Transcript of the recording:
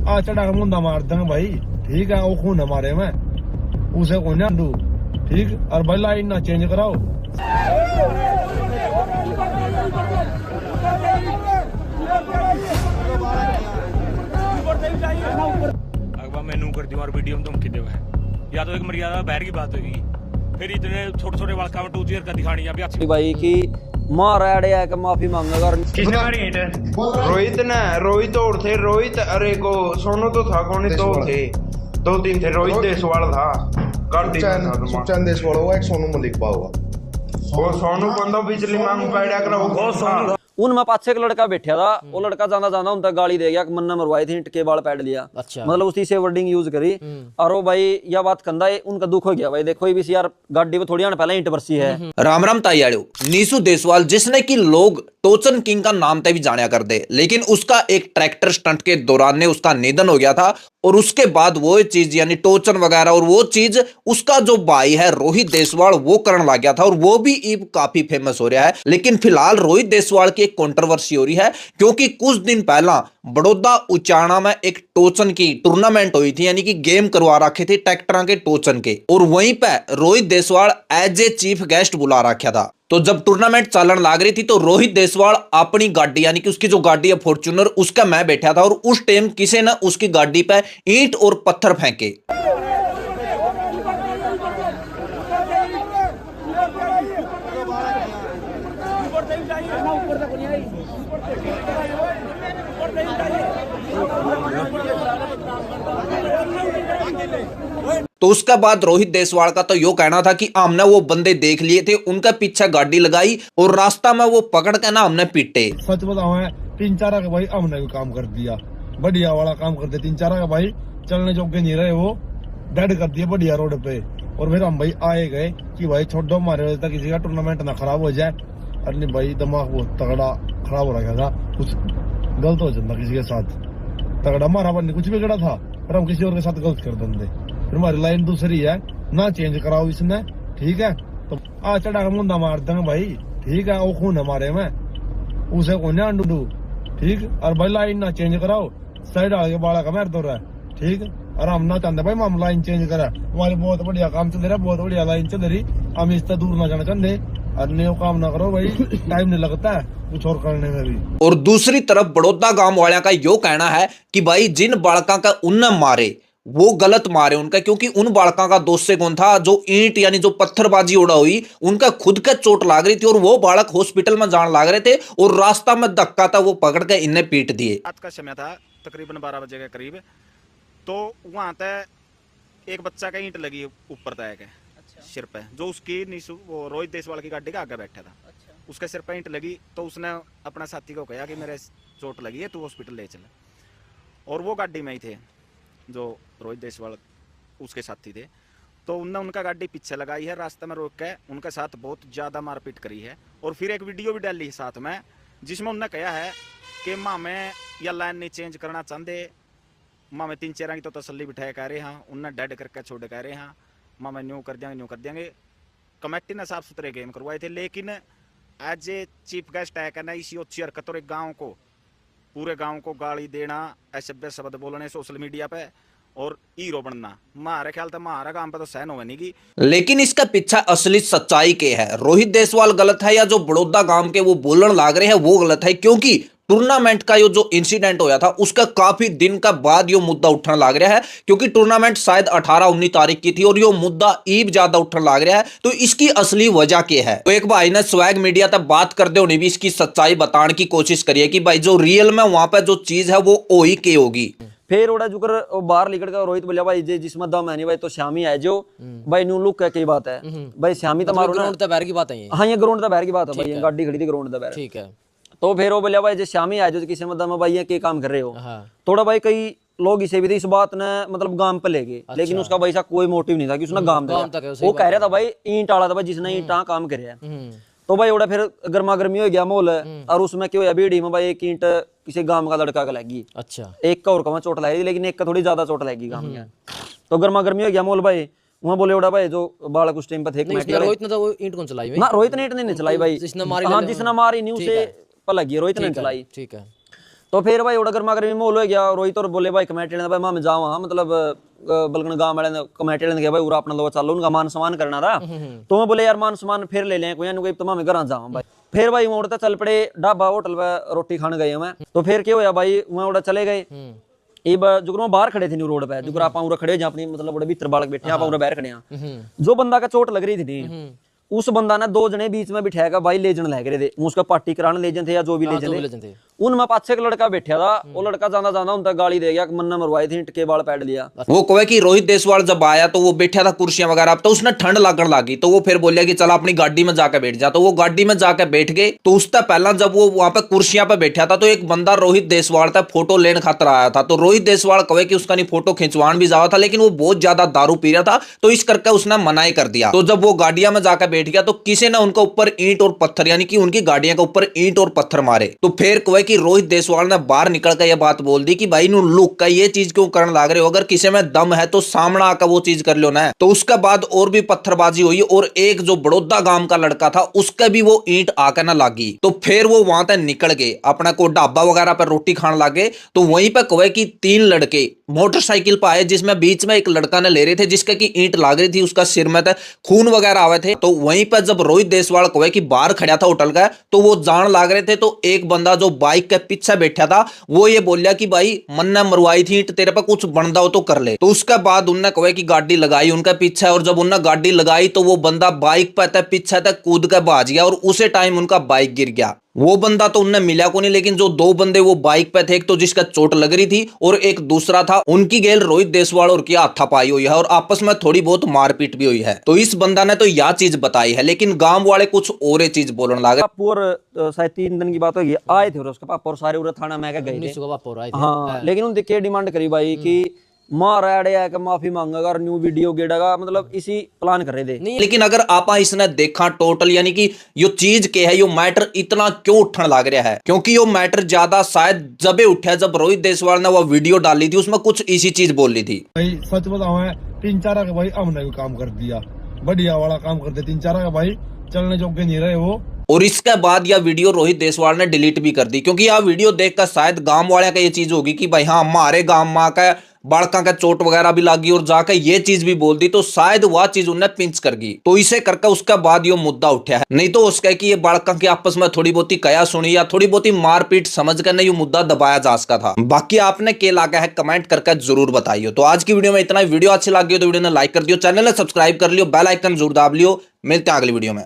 आ चढ़ा के मुंडा मार देंगे भाई, ठीक है। वो खून हमारे में उसे को ना दू, ठीक। और भाई लाइन ना चेंज कराओ। अगवा मैनू कर दी और वीडियो में तुम किते हुए या तो एक मर्यादा बाहर की बात होगी, फिर इतने छोटे छोटे वालका में 2 ईयर का दिखानी या भी भाई की मार आड़े के माफी मांगेगा। किसने मारी है? रोहित ने, रोहित और थे, रोहित अरे को सोनू तो था, कौन दो थे, 2-3 थे। रोहित देसवाल था, सुखचैन देसवाल होगा, एक सोनू मलिक होगा। वो सोनू बंदा बिजली मांग पैड़ा कर वो सोनू उनमें पाछे एक लड़का बैठा था, वो लड़का जाना जाना उनका गाली दे गया, मन्ना मरवाई थी, इटके बाल पैड लिया। अच्छा। मतलब उसी से वर्डिंग यूज करी। और वो भाई यह बात कंदा है, उनका दुख हो गया भाई। देखो ये भी यार गाड़ी में थोड़ी आने पहले ईंट बरसी है। राम राम ताइयाड़ो। नीसू देसवाल जिसने कि लोग टोचन किंग का नाम तय भी जाना करते, लेकिन उसका एक ट्रैक्टर स्टंट के दौरान ने उसका निधन हो गया था। और उसके बाद वो चीज यानी टोचन वगैरह और वो चीज उसका जो भाई है रोहित देसवाल वो करने लग गया था, और वो भी अब काफी फेमस हो रहा है। लेकिन फिलहाल रोहित देसवाल की एक कंट्रोवर्सी हो रही है, क्योंकि कुछ दिन पहला बड़ौदा उचाना में एक टोचन की टूर्नामेंट हुई थी, यानी कि गेम करवा रखे थे ट्रैक्टर के टोचन के, और वहीं पे Rohit Deswal as a chief guest बुला रखा था। तो जब टूर्नामेंट चलन लाग रही थी तो रोहित देसवाल अपनी गाड़ी यानी कि उसकी जो गाड़ी है फॉर्च्यूनर उसका मैं बैठा था, और उस टाइम किसी ने उसकी गाड़ी पे ईंट और पत्थर फेंके। तो उसके बाद रोहित देसवाल का तो यो कहना था कि हमने वो बंदे देख लिए थे, उनका पीछे गाड़ी लगाई और रास्ता में वो पकड़ के ना हमने पीटे। सच बताओ है 3-4 का भाई हमने भी काम कर दिया, बढ़िया वाला काम करते। 3-4 का भाई चलने जोगे नहीं रहे, वो डेड कर दिया बढ़िया रोड पे। और फिर हम भाई आए गए कि भाई छोड़ो हमारे वजह तक किसी का टूर्नामेंट ना खराब हो जाए। अरे भाई दिमाग बहुत तगड़ा खराब हो रखा था, कुछ गलत हो जाता किसी के साथ तगड़ा। हमारा बन कुछ बिगड़ा था पर हम किसी और के साथ गलत कर देंगे। फिर हमारी लाइन दूसरी है ना चेंज कराओ इसने, ठीक है। तो आ चढ़ा के मुंडा मार देंगे भाई, ठीक है। वो खून हमारे में उसे को ना डू, ठीक। और भाई लाइन ना चेंज कराओ, साइड आगे बाड़ा का मेरे तो रहा, ठीक। और हम ना चाहते भाई हम लाइन चेंज करा, हमारे बहुत बढ़िया काम चल रहा है, बहुत बढ़िया लाइन चल रही, हम इससे दूर ना जाना चाहते। अन्य काम ना करो भाई, टाइम नहीं लगता है कुछ और करने में भी। और दूसरी तरफ बड़ौदा गांव वालों का यो कहना है कि भाई जिन बालका का उनने मारे वो गलत मारे उनका, क्योंकि उन बालका का दोस्त से कौन था जो ईंट यानी जो पत्थरबाजी उड़ा हुई उनका खुद का चोट लाग रही थी, और वो बालक हॉस्पिटल में जान लाग रहे थे, और रास्ता में धक्का था वो पकड़ के इन्हें पीट दिए। रात का समय था तकरीबन 12 बजे के करीब, तो वहां तक एक बच्चा का ईंट लगी ऊपर तय के सिर पे, जो उसकी नीसू वो रोहित देसवाल की गाड़ी के आगे बैठा था। उसके सिर पे ईंट लगी तो उसने अपना साथी को कहा कि मेरे चोट लगी है, तू हॉस्पिटल ले चल। और वो गाड़ी में ही थे जो रोहित देसवाल उसके साथी थे, तो उनने उनका गाड़ी पीछे लगाई है, रास्ते में रोक के उनके साथ बहुत ज़्यादा मारपीट करी है। और फिर एक वीडियो भी डाली है साथ में, जिसमें उन्होंने कहा है कि माँ में या लाइन नहीं चेंज करना चाहते, माँ में 3-4 की तो तसल्ली बिठाया कह रहे हैं, उनने डेड करके छोड़ कह रहे हैं माँ में न्यू कर देंगे। कमेटी ने साफ सुथरे गेम करवाए थे, लेकिन एज ए चीफ गेस्ट है कहना इसी अच्छी हरकत और एक गाँव को पूरे गांव को गाली देना, असभ्य शब्द बोलने सोशल मीडिया पे और हीरो बनना, हमारे ख्याल तो हमारा काम पे तो सहन होने की। लेकिन इसका पीछा असली सच्चाई के है, रोहित देसवाल गलत है या जो बड़ौदा गांव के वो बोलने लाग रहे हैं वो गलत है, क्योंकि टूर्नामेंट का जो इंसिडेंट होया था उसका काफी दिन का बाद यो मुद्दा उठने लग रहा है, क्योंकि टूर्नामेंट शायद 18-19 तारीख की थी और यो मुद्दा ईब ज्यादा उठने लग रहा है। तो इसकी असली वजह क्या है? तो एक भाई ने स्वैग मीडिया तक बात करते होने भी इसकी सच्चाई बताने की कोशिश करिए कि भाई जो रियल में वहां पर जो चीज है वो ही के होगी। फिर ओड़ा जुकर बाहर निकल कर रोहित बोलिया भाई जे जिसमें दम है नहीं भाई तो श्यामी है जो भाई न्यू लुक है, कई बात है भाई श्यामी तो मारो ग्राउंड तक बाहर की बात है। हाँ ये ग्राउंड तक बाहर की बात है भाई, गाड़ी खड़ी थी ग्राउंड तक बाहर, ठीक है। तो फिर वो बोलिया भाई जे श्यामी है जो किसी में भाई ये क्या काम कर रहे हो। थोड़ा भाई कई लोग इसे भी थे इस बात ने मतलब गांव पे ले गए, लेकिन उसका भाई सा कोई मोटिव नहीं था कि उसने गांव वो कह रहा था भाई ईंट आला था भाई जिसने ईंट काम करे। तो भाई ओड़ा फिर गर्मा गर्मी हो गया माहौल, और उसमें क्या हुआ बीड़ी में भाई एक ईंट किसी गांव का लड़का का लगी। अच्छा। एक का और का चोट लगी, लेकिन एक का थोड़ी ज्यादा चोट लगी गांव में। तो गर्मा गर्मी हो गया माहौल भाई, वहाँ बोले उड़ा भाई जो बालक उस टाइम पे थे रोहित ने तो वो ईंट कौन चलाई ना, रोहित ने ईंट नहीं चलाई भाई, जिसने मारी न्यू से पर लगी रोहित ने चलाई, ठीक है। तो फिर भाई ओड़ा गर्मा गर्मी माहौल हो गया। रोहित और बोले भाई कमेटी वाले भाई मैं जाऊँ हाँ, मतलब बल्कि गांव वाले ने कमेटी वाले ने कहा भाई पूरा अपना लोग चलो, उनका मान सम्मान करना था। तो मैं बोले यार मान सम्मान फिर ले लें कोई तो मैं घर जाऊँ भाई। फिर भाई वहाँ चल पड़े ढाबा होटल पे रोटी खाने गए मैं। तो फिर क्या होया भाई वहाँ उड़ा चले गए। ये जो बाहर खड़े थे न्यू रोड पे, जो आप खड़े जहाँ अपनी मतलब बड़े भीतर बालक बैठे आप बाहर खड़े हैं। जो बंदा का चोट लग रही थी उस बंदा ने 2 जने बीच में बिठाएगा भाई, लेजन लग रहे थे उसका पार्टी कराने लेजन थे या जो भी लेजन थे। उनमें पाछे एक लड़का बैठा था, वो लड़का जाना जाना उनका गाली दे गया, मन्ना मरवाई थी, इटके बाल पैड लिया। वो कहे कि रोहित देसवाल जब आया तो वो बैठा था कुर्सियां वगैरह, तो उसने ठंड लगने लगी तो वो फिर बोलिया कि चल अपनी गाड़ी में जाकर बैठ जा। तो वो गाड़ी में जाकर बैठ गए। तो उससे पहला जब वो वहां पे कुर्सियां पे बैठा था तो एक बंदा रोहित देसवाल था फोटो लेने खातर आया था। तो रोहित देसवाल कहे कि उसका नहीं फोटो खिंचवान भी जावा था, लेकिन वो बहुत ज्यादा दारू पी रहा था, तो इस करके उसने मनाही कर दिया। तो जब वो गाड़ियां में जाकर बैठ गया तो किसी ने उनके ऊपर ईंट और पत्थर, यानी कि उनकी गाड़ियां के ऊपर ईंट और पत्थर मारे। तो फिर कहे कि रोहित देसवाल ने बाहर निकल कर यह बात बोल दी कि भाई नु लुक का ये चीज क्यों करने लग रहे हो, अगर किसी में दम है तो सामने आकर वो चीज कर लो ना। तो उसके बाद और भी पत्थरबाजी हुई और एक जो बड़ौदा गांव का लड़का था उसका भी वो ईंट आकर ना लगी। तो फिर वो वहां तक निकल गए, अपना को ढाबा वगैरह पर रोटी खाने लगे। तो वहीं पर कहे कि 3 लड़के मोटरसाइकिल पर आए, जिसमें बीच में एक लड़का ने ले रहे थे जिसका की ईंट लाग रही थी, उसका सिर में था खून वगैरह आवे थे। तो वहीं पर जब रोहित देसवाल कहे कि बाहर खड़ा था होटल का, तो वो जान लाग रहे थे। तो एक बंदा जो बाइक के पीछे बैठा था वो ये बोलिया कि भाई मन्ना मरवाई थी, तेरे पे कुछ बनदा हो तो कर ले। तो उसके बाद उनने कहे कि गाड़ी लगाई उनके पीछे, और जब उन्होंने गाड़ी लगाई तो वो बंदा बाइक पे पीछे तक कूद कर भाज गया और उसे टाइम उनका बाइक गिर गया। वो बंदा तो उनने मिला को नहीं, लेकिन जो 2 बंदे वो बाइक पे थे, एक तो जिसका चोट लग रही थी और एक दूसरा था, उनकी गेल रोहित देसवाल और की हाथापाई हुई है और आपस में थोड़ी बहुत मारपीट भी हुई है। तो इस बंदा ने तो यह चीज बताई है, लेकिन गांव वाले कुछ और चीज बोलने लगे। पापू और शायद 3 दिन की बात होगी, आए थे उसके पापा और सारे उधर थाना में गए थे। हाँ, लेकिन उनने क्या डिमांड करी भाई कि मार माफी मांगेगा और न्यू वीडियो गेड़ेगा, मतलब इसी प्लान कर रहे थे। लेकिन अगर आप इसने देखा टोटल, यानी कि यो चीज के है, यो मैटर इतना क्यों उठने लग रहा है, क्योंकि यो मैटर ज्यादा शायद जबे उठा जब रोहित देसवाल ने वो वीडियो डाली थी, उसमें कुछ इसी चीज बोली थी। भाई सच बताओ है 3-4 का भाई हमने भी काम कर दिया, बढ़िया वाला काम करते। 3-4 का भाई चलने जोगे नहीं रहे वो। और इसके बाद यह वीडियो रोहित देसवाल ने डिलीट भी कर दी, क्योंकि यह वीडियो देखकर शायद गांव वाले का ये चीज होगी कि भाई हाँ हमारे गांव माँ का बाड़का का चोट वगैरह भी लगी और जाकर ये चीज भी बोल दी, तो शायद वह चीज उन्हें पिंच कर गई। तो इसे करके उसके बाद ये मुद्दा उठा है, नहीं तो उसका कि ये बाड़का की आपस में थोड़ी बहुत ही कया सुनी या थोड़ी बहुत ही मारपीट समझ कर नहीं ये मुद्दा दबाया जा सका था। बाकी आपने क्या लगा है कमेंट करके जरूर बताइए। तो आज की वीडियो में इतना ही। वीडियो अच्छी लगी हो तो वीडियो ने लाइक कर दियो, चैनल ने सब्सक्राइब कर लियो, बेल आइकन जरूर दाब लियो। मिलते हैं अगली वीडियो में।